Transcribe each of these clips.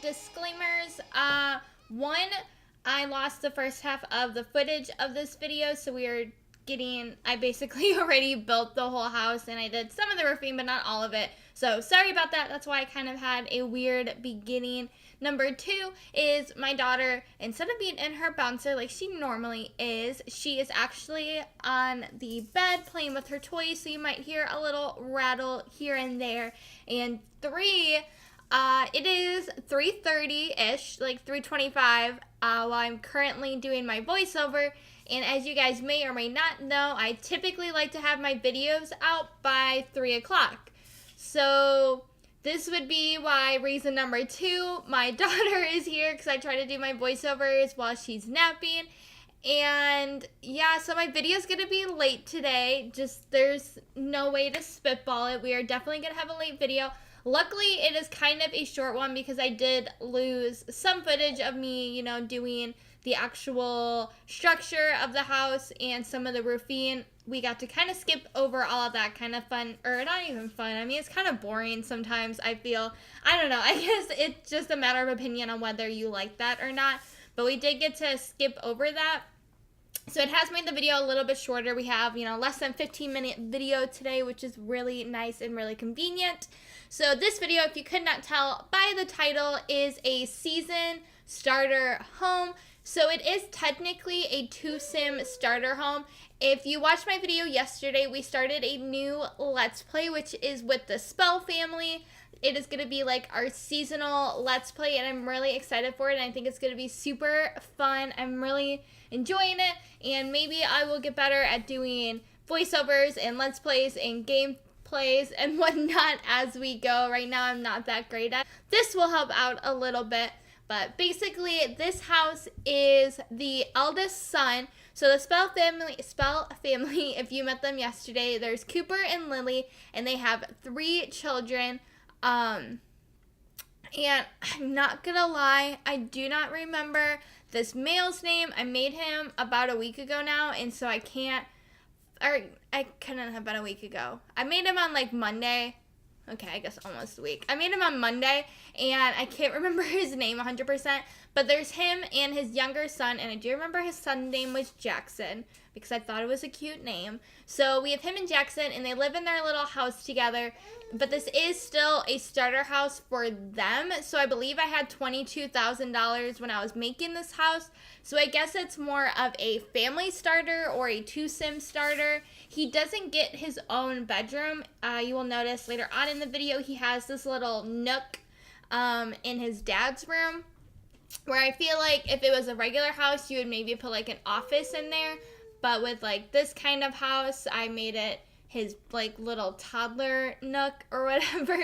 disclaimers. One, I lost the first half of the footage of this video, so I basically already built the whole house, and I did some of the roofing, but not all of it. So sorry about that. That's why I kind of had a weird beginning. Number two is my daughter, instead of being in her bouncer like she normally is, she is actually on the bed playing with her toys, so you might hear a little rattle here and there. And three, it is 3:30-ish, like 3:25, while I'm currently doing my voiceover. And as you guys may or may not know, I typically like to have my videos out by 3 o'clock. So this would be why reason number two, my daughter is here because I try to do my voiceovers while she's napping. And yeah, so my video is going to be late today. Just there's no way to spitball it. We are definitely going to have a late video. Luckily, it is kind of a short one because I did lose some footage of me, doing the actual structure of the house and some of the roofing. We got to kind of skip over all of that kind of fun, or not even fun. I mean, it's kind of boring sometimes, I feel. I don't know. I guess it's just a matter of opinion on whether you like that or not. But we did get to skip over that. So it has made the video a little bit shorter. We have, less than 15-minute video today, which is really nice and really convenient. So this video, if you could not tell by the title, is a season starter home. So it is technically a 2-sim starter home. If you watched my video yesterday, we started a new Let's Play, which is with the Spell family. It is going to be like our seasonal Let's Play, and I'm really excited for it, and I think it's going to be super fun. I'm really enjoying it, and maybe I will get better at doing voiceovers and Let's Plays and gameplays and whatnot as we go. Right now, I'm not that great at it. This will help out a little bit, but basically, this house is the eldest son. So the Spell family, if you met them yesterday, there's Cooper and Lily, and they have 3 children. And I'm not gonna lie, I do not remember this male's name. I made him about a week ago now, and so I couldn't have been a week ago. I made him on like Monday. Okay, I guess almost a week. I made him on Monday, and I can't remember his name 100%, but there's him and his younger son, and I do remember his son's name was Jackson, because I thought it was a cute name. So we have him and Jackson, and they live in their little house together, but this is still a starter house for them. So I believe I had $22,000 when I was making this house. So I guess it's more of a family starter or a 2-sim starter. He doesn't get his own bedroom. You will notice later on in the video, he has this little nook in his dad's room, where I feel like if it was a regular house, you would maybe put like an office in there. But with like this kind of house, I made it his like little toddler nook or whatever.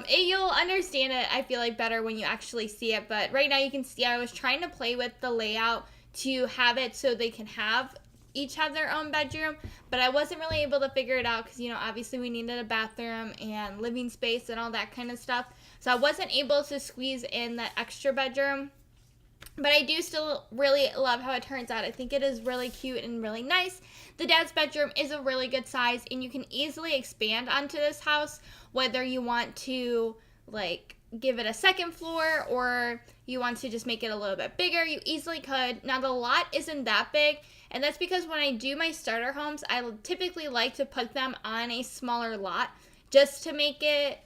You'll understand it, I feel like, better when you actually see it. But right now you can see I was trying to play with the layout to have it so they can each have their own bedroom, but I wasn't really able to figure it out because, obviously we needed a bathroom and living space and all that kind of stuff. So I wasn't able to squeeze in that extra bedroom. But I do still really love how it turns out. I think it is really cute and really nice. The dad's bedroom is a really good size, and you can easily expand onto this house, whether you want to, like, give it a second floor or you want to just make it a little bit bigger. You easily could. Now, the lot isn't that big, and that's because when I do my starter homes, I typically like to put them on a smaller lot just to make it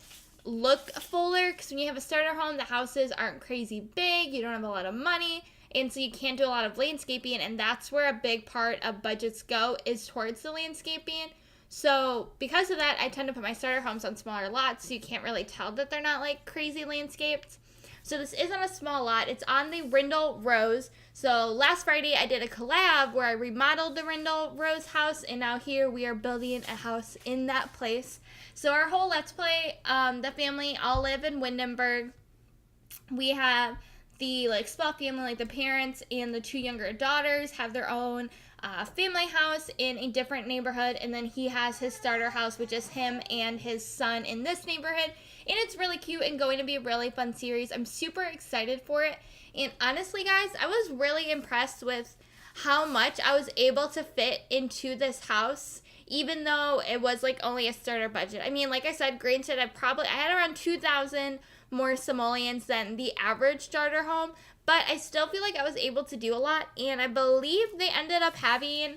look fuller, because when you have a starter home, the houses aren't crazy big, you don't have a lot of money, and so you can't do a lot of landscaping, and that's where a big part of budgets go, is towards the landscaping. So because of that, I tend to put my starter homes on smaller lots, so you can't really tell that they're not like crazy landscaped. So this is on a small lot. It's on the Rindle Rose. So last Friday I did a collab where I remodeled the Rindle Rose house, and now here we are building a house in that place. So our whole Let's Play, the family all live in Windenburg. We have the Spell family, like the parents and the 2 younger daughters have their own family house in a different neighborhood, and then he has his starter house, which is him and his son in this neighborhood. And it's really cute and going to be a really fun series. I'm super excited for it. And honestly, guys, I was really impressed with how much I was able to fit into this house, even though it was like only a starter budget. I mean, like I said, granted, I had around 2,000 more simoleons than the average starter home, but I still feel like I was able to do a lot, and I believe they ended up having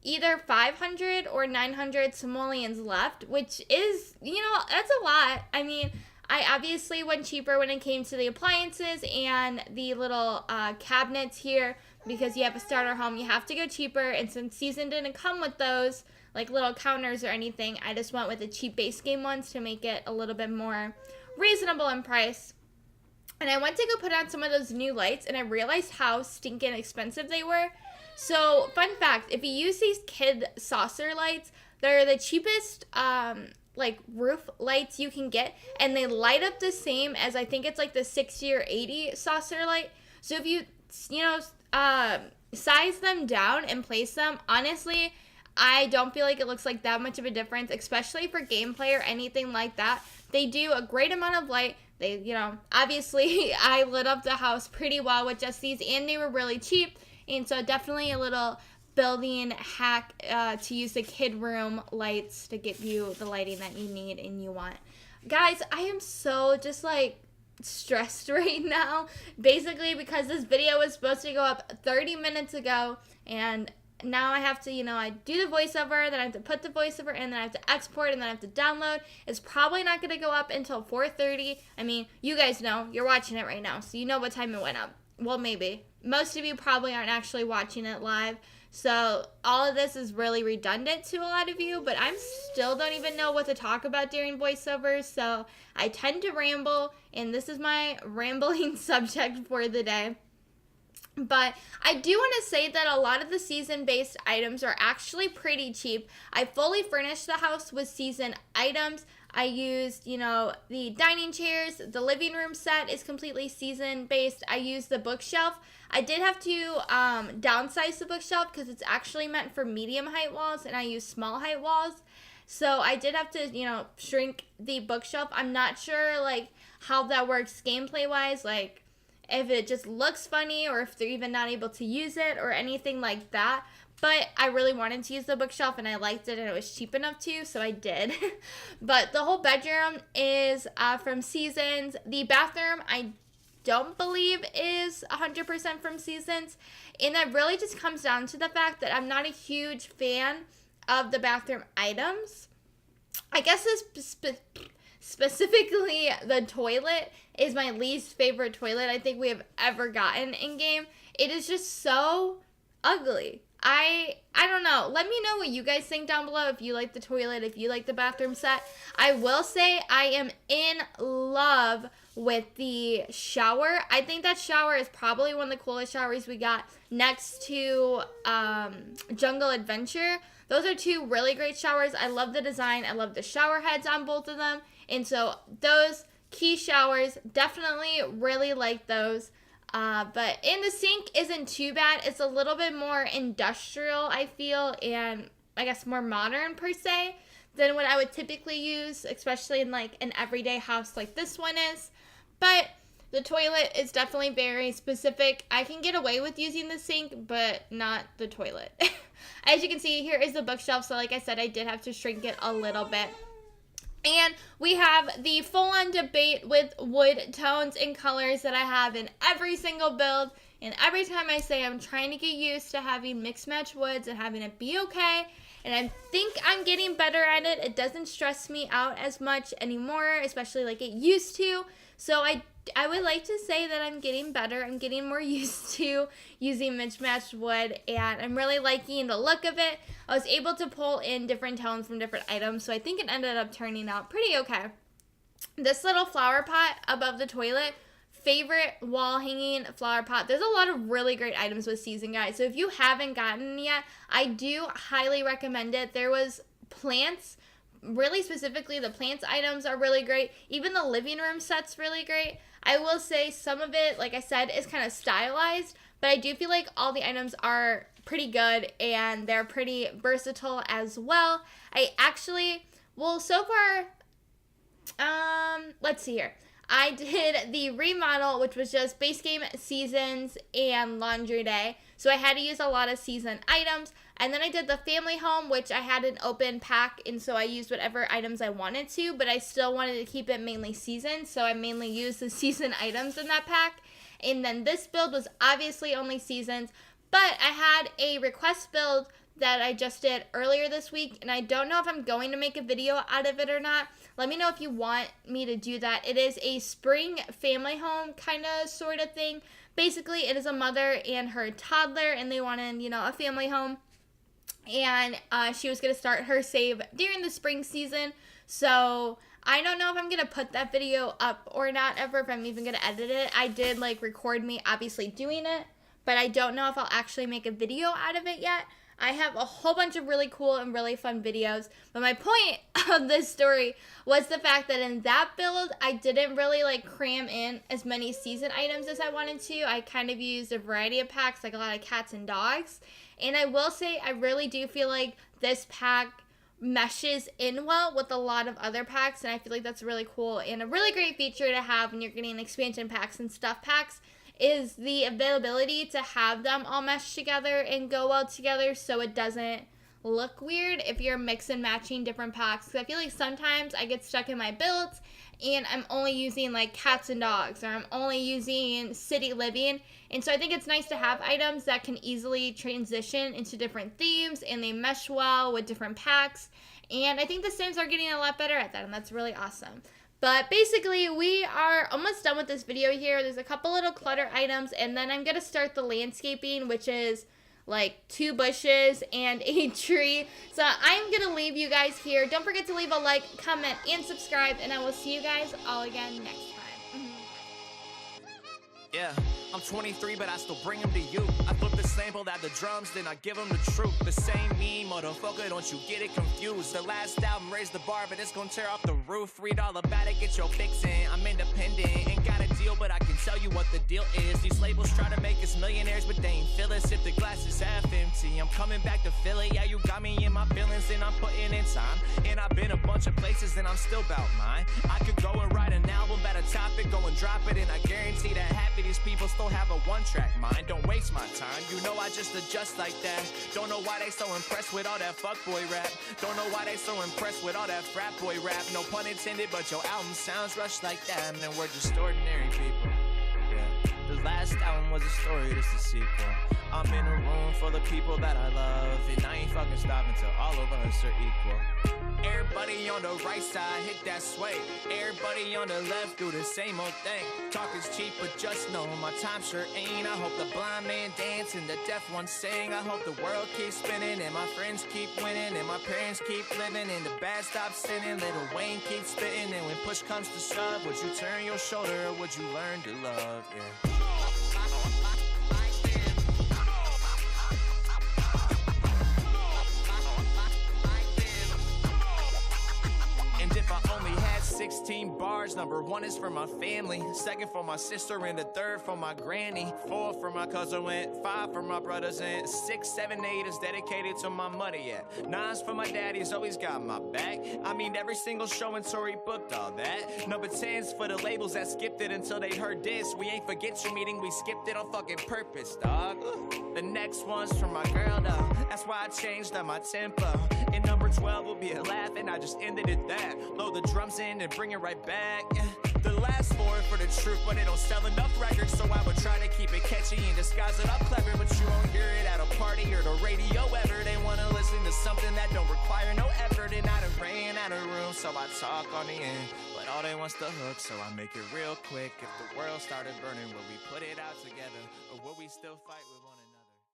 either 500 or 900 simoleons left, which is, that's a lot. I mean, I obviously went cheaper when it came to the appliances and the little cabinets here, because you have a starter home, you have to go cheaper, and since season didn't come with those like little counters or anything, I just went with the cheap base game ones to make it a little bit more reasonable in price. And I went to go put on some of those new lights, and I realized how stinking expensive they were. So, fun fact, if you use these kid saucer lights, they're the cheapest like roof lights you can get, and they light up the same as, I think it's like the 60 or 80 saucer light. So if you size them down and place them, honestly, I don't feel like it looks like that much of a difference, especially for gameplay or anything like that. They do a great amount of light. They, obviously I lit up the house pretty well with just these, and they were really cheap. And so definitely a little building hack to use the kid room lights to give you the lighting that you need and you want. Guys, I am so just like stressed right now, basically because this video was supposed to go up 30 minutes ago, and now I have to, I do the voiceover, then I have to put the voiceover in, then I have to export, and then I have to download. It's probably not going to go up until 4:30. I mean, you guys know, you're watching it right now, so you know what time it went up. Well, maybe. Most of you probably aren't actually watching it live, so all of this is really redundant to a lot of you, but I still don't even know what to talk about during voiceovers, so I tend to ramble, and this is my rambling subject for the day. But I do want to say that a lot of the season-based items are actually pretty cheap. I fully furnished the house with season items. I used, the dining chairs. The living room set is completely season-based. I used the bookshelf. I did have to downsize the bookshelf because it's actually meant for medium height walls, and I use small height walls. So I did have to, shrink the bookshelf. I'm not sure, how that works gameplay-wise, if it just looks funny or if they're even not able to use it or anything like that. But I really wanted to use the bookshelf, and I liked it, and it was cheap enough to, so I did. But the whole bedroom is from Seasons. The bathroom, I don't believe is 100% from Seasons. And that really just comes down to the fact that I'm not a huge fan of the bathroom items. I guess specifically the toilet is my least favorite toilet I think we have ever gotten in game. It is just so ugly. I don't know. Let me know what you guys think down below, if you like the toilet, if you like the bathroom set. I will say I am in love with the shower. I think that shower is probably one of the coolest showers we got, next to Jungle Adventure. Those are two really great showers. I love the design. I love the shower heads on both of them. And so those key showers, definitely really like those. But in the sink isn't too bad. It's a little bit more industrial, I feel, and I guess more modern per se than what I would typically use, especially in an everyday house like this one is. But the toilet is definitely very specific. I can get away with using the sink, but not the toilet. As you can see, here is the bookshelf. So like I said, I did have to shrink it a little bit. And we have the full-on debate with wood tones and colors that I have in every single build. And every time I say I'm trying to get used to having mixed match woods and having it be okay. And I think I'm getting better at it. It doesn't stress me out as much anymore, especially like it used to. So I would like to say that I'm getting better. I'm getting more used to using mismatched wood, and I'm really liking the look of it. I was able to pull in different tones from different items, so I think it ended up turning out pretty okay. This little flower pot above the toilet, favorite wall hanging flower pot. There's a lot of really great items with Season, guys. So if you haven't gotten it yet, I do highly recommend it. There was plants. Really specifically, the plants items are really great. Even the living room set's really great. I will say some of it, like I said, is kind of stylized, but I do feel like all the items are pretty good and they're pretty versatile as well. So far, let's see here. I did the remodel, which was just base game, seasons, and laundry day. So I had to use a lot of season items. And then I did the family home, which I had an open pack, and so I used whatever items I wanted to, but I still wanted to keep it mainly season, so I mainly used the season items in that pack. And then this build was obviously only seasons, but I had a request build that I just did earlier this week, and I don't know if I'm going to make a video out of it or not. Let me know if you want me to do that. It is a spring family home kind of sort of thing. Basically, it is a mother and her toddler, and they wanted, a family home. And she was going to start her save during the spring season. So I don't know if I'm going to put that video up or not ever, if I'm even going to edit it. I did record me obviously doing it, but I don't know if I'll actually make a video out of it yet. I have a whole bunch of really cool and really fun videos, but my point of this story was the fact that in that build, I didn't really cram in as many season items as I wanted to. I kind of used a variety of packs, a lot of cats and dogs, and I will say I really do feel like this pack meshes in well with a lot of other packs, and I feel like that's really cool and a really great feature to have when you're getting expansion packs and stuff packs, is the availability to have them all mesh together and go well together so it doesn't look weird if you're mix and matching different packs. Because I feel like sometimes I get stuck in my builds and I'm only using cats and dogs, or I'm only using city living. And so I think it's nice to have items that can easily transition into different themes and they mesh well with different packs. And I think the Sims are getting a lot better at that, and that's really awesome. But basically, we are almost done with this video here. There's a couple little clutter items, and then I'm going to start the landscaping, which is 2 bushes and a tree. So I'm going to leave you guys here. Don't forget to leave a like, comment, and subscribe, and I will see you guys all again next time. Yeah, I'm 23, but I still bring them to you. I flip the sample at the drums, then I give them the truth. The same me, motherfucker, don't you get it confused. The last album raised the bar, but it's gonna tear off the roof. Read all about it, get your fix in. I'm independent, ain't got a deal, but I can tell you what the deal is. These labels try to make us millionaires, but they ain't feel us if the glass is half empty. I'm coming back to Philly, yeah, you got me in my feelings, and I'm putting in time. And I've been a bunch of places, and I'm still about mine. I could go and write an album about a topic, go and drop it, and I guarantee that these people still have a one-track mind. Don't waste my time, you know I just adjust like that. Don't know why they so impressed with all that fuckboy rap. Don't know why they so impressed with all that frat boy rap. No pun intended, but your album sounds rushed like that. And we're just ordinary people. Yeah, the last album was a story, this the sequel. I'm in a room full of people that I love, and I ain't fucking stopping till all of us are equal. Everybody on the right side hit that sway. Everybody on the left do the same old thing. Talk is cheap, but just know my time sure ain't. I hope the blind man dance and the deaf one sing. I hope the world keeps spinning and my friends keep winning and my parents keep living and the bad stop sinning. Little Wayne keeps spitting, and when push comes to shove, would you turn your shoulder or would you learn to love? Yeah. If I only had 16 bars, number 1 is for my family, 2nd for my sister, and the 3rd for my granny, 4 for my cousin, 5 for my brothers, and 6, 7, 8 is dedicated to my mother, yeah. 9's for my daddy, he's always got my back. I mean, every single show and Tory booked all that. Number 10's for the labels that skipped it until they heard this. We ain't forget your meeting, we skipped it on fucking purpose, dog. The next one's for my girl, though. That's why I changed up my tempo. And number 12 will be a laugh, and I just ended it that. Load the drums in and bring it right back. The last 4 for the truth, but they don't sell enough records, so I would try to keep it catchy and disguise it up clever. But you won't hear it at a party or the radio ever. They wanna listen to something that don't require no effort. And I done ran out of room, so I talk on the end. But all they want's the hook, so I make it real quick. If the world started burning, will we put it out together, or will we still fight with one another?